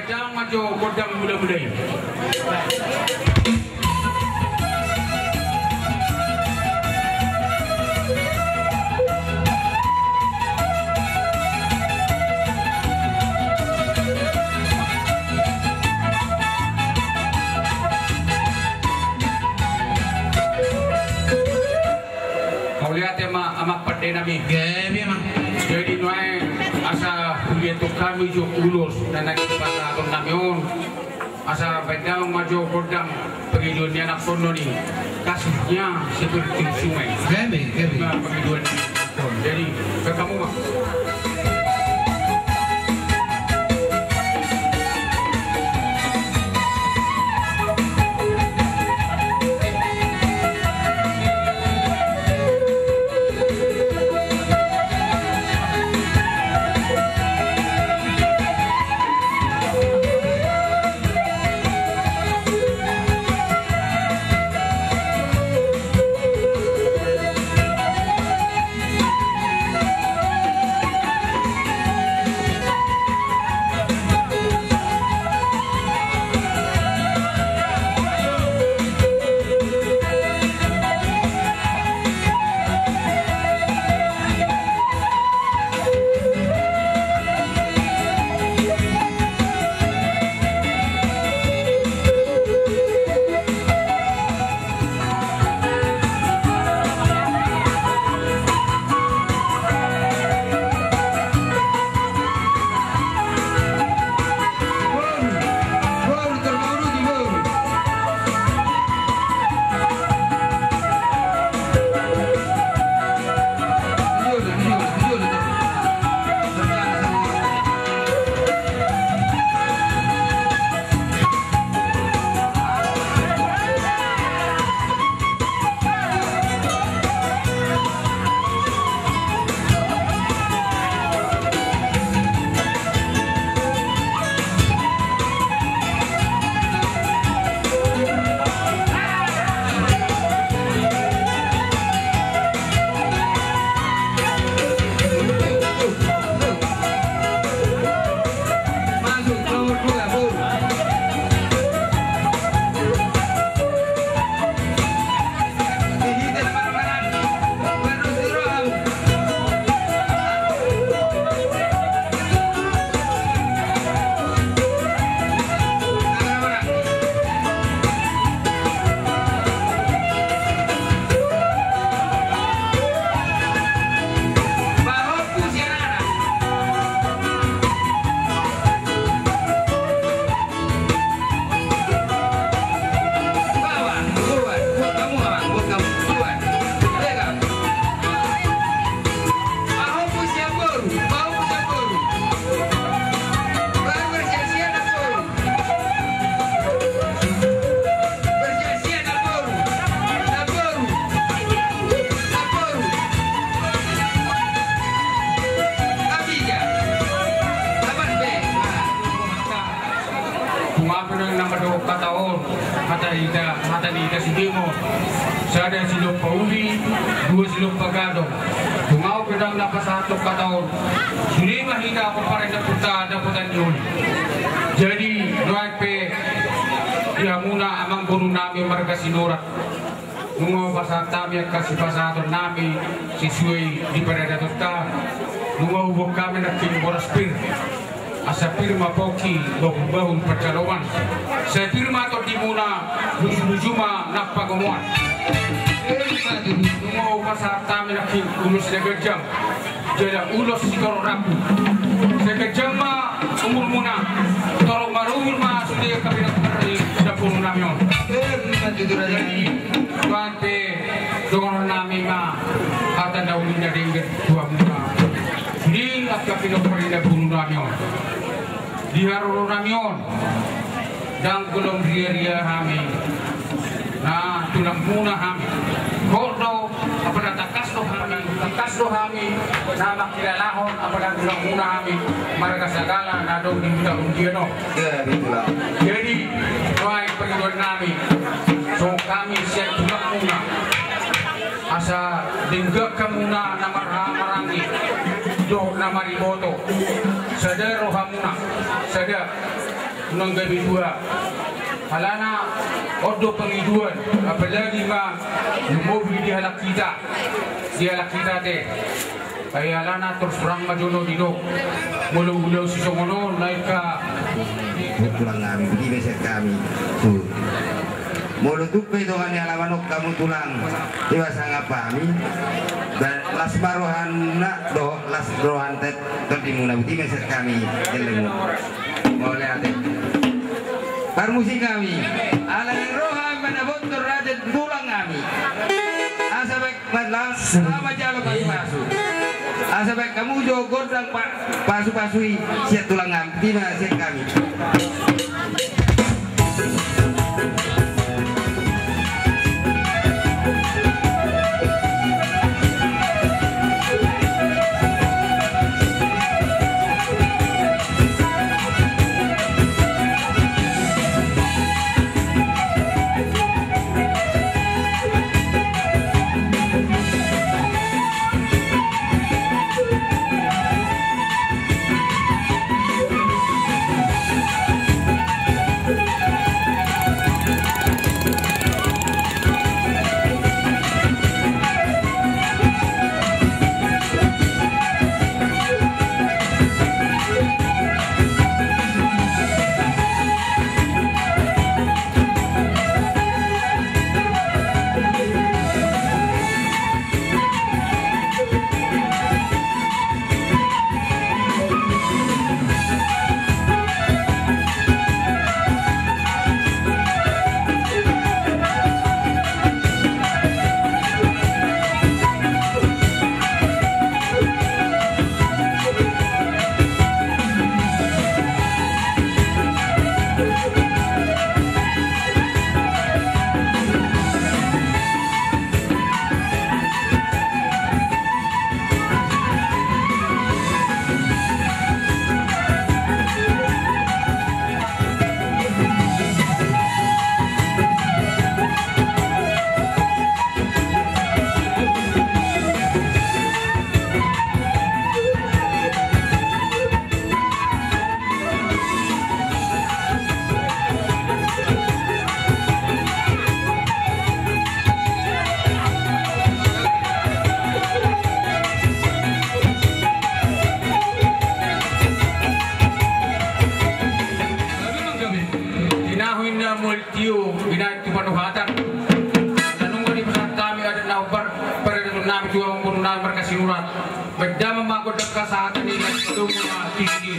Pedang maju kodang muda-muda. Kau lihat ya amak pada nami. Gabi mah. Jadi nuai asa kuliah tu kami jo ulus dan nak pasal abang namion asa pedang maju kodang pergi dunia anak kono ni kasihnya seperti sungai. Gabi. Pergi dunia. Jadi ke kamu mah. Mata di Sidimo, sada silong Pauli, dua silong Pagado. Tungau pedang dapat satu kataon. Sulima hingga apa para daputa daputan yun. Jadi doa pe ya muna amang guru nami marga sinurat. Nungo pasata mi kasih pasata nami sisui di pada daputa. Nungo hubung kami nak kini boras pir. Asa firma poki bahun percaloan. Saya firma to dimuna lujuma napagomuan. Mau pasar tamu nak ulus negejam. Jadi ulus di toro rapu. Segejam ma umur muna. Toro marumur ma sudah kami nak pergi dapur namion. Jadi tuan pe dongon nami ma kata daulinya ringgit dua muna. Di kami nak pergi dapur namion. Di haru namion. Dan belum ria kami. Nah, tulang muna kami. Kordo, apa takas do kami. Nama kilalahon, apa tulang muna kami. Marga sagala, nadong di muda undiano. Jadi, doa pengidon kami. So kami siap tulang muna. Asa dinggak kamuna na marangi. Do na mariboto. Sada rohamuna. Sada. unang gabi dua. Halana odo pengiduan apalagi ma mobil di halak kita teh ay halana terus perang majono dino mulu si songono naik ke tulang kami di beset kami tuh mulu tupe dengan halaman kamu tulang dewasa ngapami dan las barohan nak do las rohan tet tertimuna di beset kami eleng boleh ate permusi kami alang rohan menabot radet tulang kami asabek madlang sama jalo kami masuk asabek kamu jogor dan pasu-pasui siap tulang kami di beset kami. multio binat tu panuhatan nanunggo di pesat kami ada naubar pada nabi tua mempunyai berkasih urat berdama makot dekat saat ini itu tinggi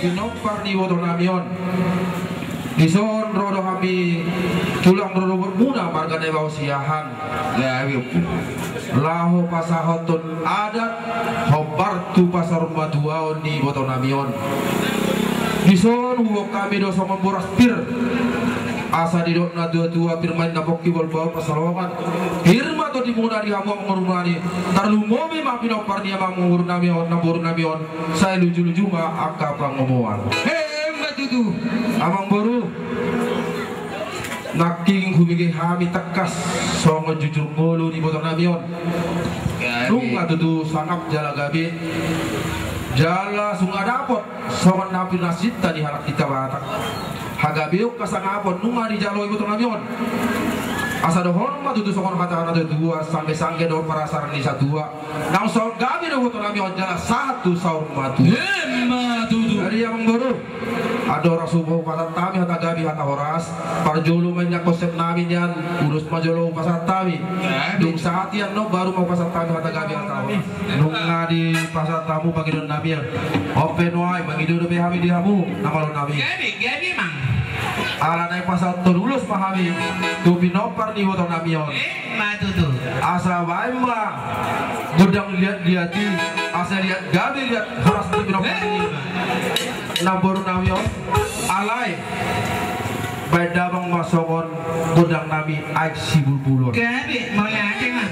pinopar ni woto namion dison rodo kami tulang rodo bermuna marga nebaw siyahan laho pasahoton adat hobartu pasar maduaon ni woto namion dison huwag kami do sama boras pir asa di dok na dua firman na bokki bol bawa pasalawan firma to di muna di hamong ngurumani tarlu momi ma pinopar ni amang ngurun namion na boru namion saya luju ma akka pangomoan matutu amang boru naking humigi hami tekas songo jujur ngulu di botol namion nung atutu sangap jala gabi jala sunga dapot songo napi nasita di harak kita batak hagabiuk kasangapon nunga di jalo ibu namion asa do hormat tutu sokon kata ada dua sampai sangge do parasaran di satu nang sol gabi do ibu namion jala satu saur matu dari yang baru ada orang subuh pasar tami hata gabi hata horas parjolo banyak konsep nami nian urus majolo pasar tami dung saat yang no baru mau pasar tami hata gabi hata horas nunga di pasar tamu bagi don nabi open wai bagi do behami di hamu nama lo nabi gabi mang ala naik pasar tulus pahami tu pinopar ni woto namion matu tu asa wae mah gudang lihat-lihati asa lihat gabi lihat horas tu pinopar ni nabor namion alai beda bang masokon gudang nabi aik sibul bulon gabi mau ngaceng mah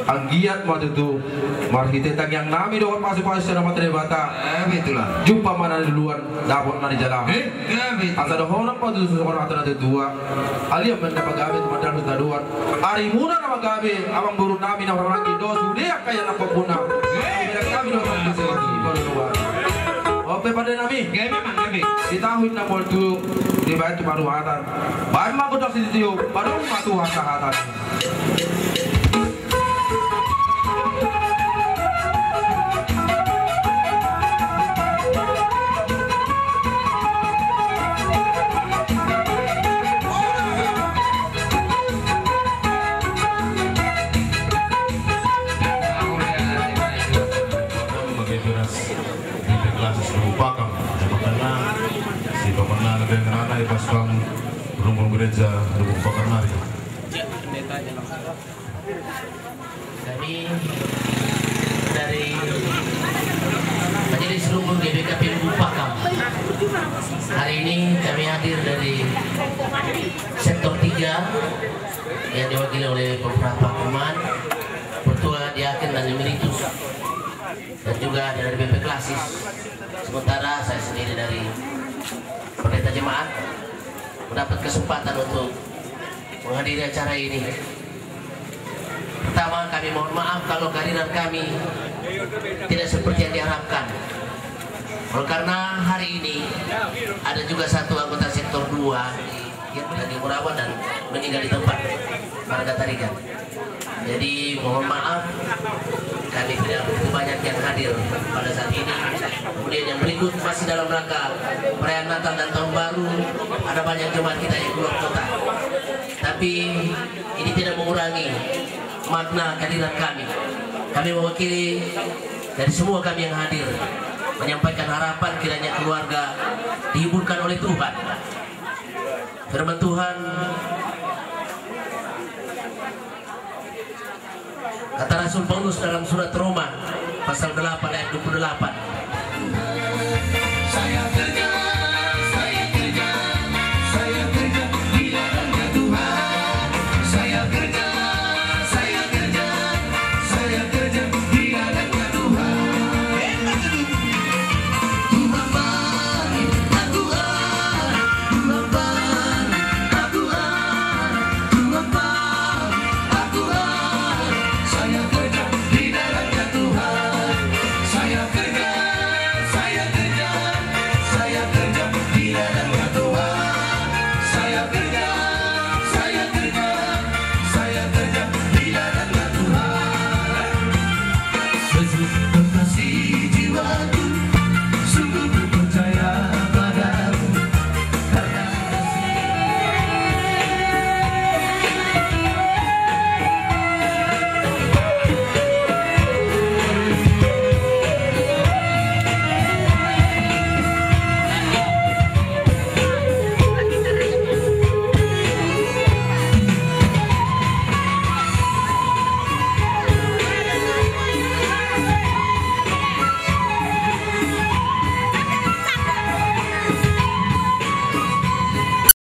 Anggiat waktu itu mari tentang yang nami doang masih sama terbata. Itulah. Jumpa mana di luar dapat nari jalan. Asal orang pada seseorang atau dua. Alia mendapat gabe teman dalam taduan. Hari muna nama gabe abang guru nami nama orang lagi dosu dia kayak apa puna. Kami doang di sini baru luar. Oke pada nami. Di tahun 67 di batu baru hatan. Baru mah kuda situ baru matu hatan. Pasukan Rumpun Gereja Lubuk Pakarnari. Kami dari Majelis Rumpun GBKP Lubuk Pakam. Hari ini kami hadir dari sektor 3 yang diwakili oleh beberapa kuman, Ketua Diaken dan Emeritus, dan juga dari BP Klasis. Sementara saya sendiri dari Pendeta Jemaat mendapat kesempatan untuk menghadiri acara ini. Pertama, kami mohon maaf kalau kehadiran kami tidak seperti yang diharapkan. Karena hari ini ada juga satu anggota sektor 2 yang lagi merawat dan meninggal di tempat Marga Tarigan. Jadi mohon maaf kami tidak begitu banyak yang hadir pada saat ini. Kemudian yang berikut masih dalam rangka perayaan Natal dan Tahun Baru, ada banyak jemaat kita yang keluar kota. Tapi ini tidak mengurangi makna kehadiran kami. Kami mewakili dari semua kami yang hadir menyampaikan harapan kiranya keluarga dihiburkan oleh Tuhan. Firman Tuhan kata Rasul Paulus dalam surat Roma pasal 8 ayat 28. Saya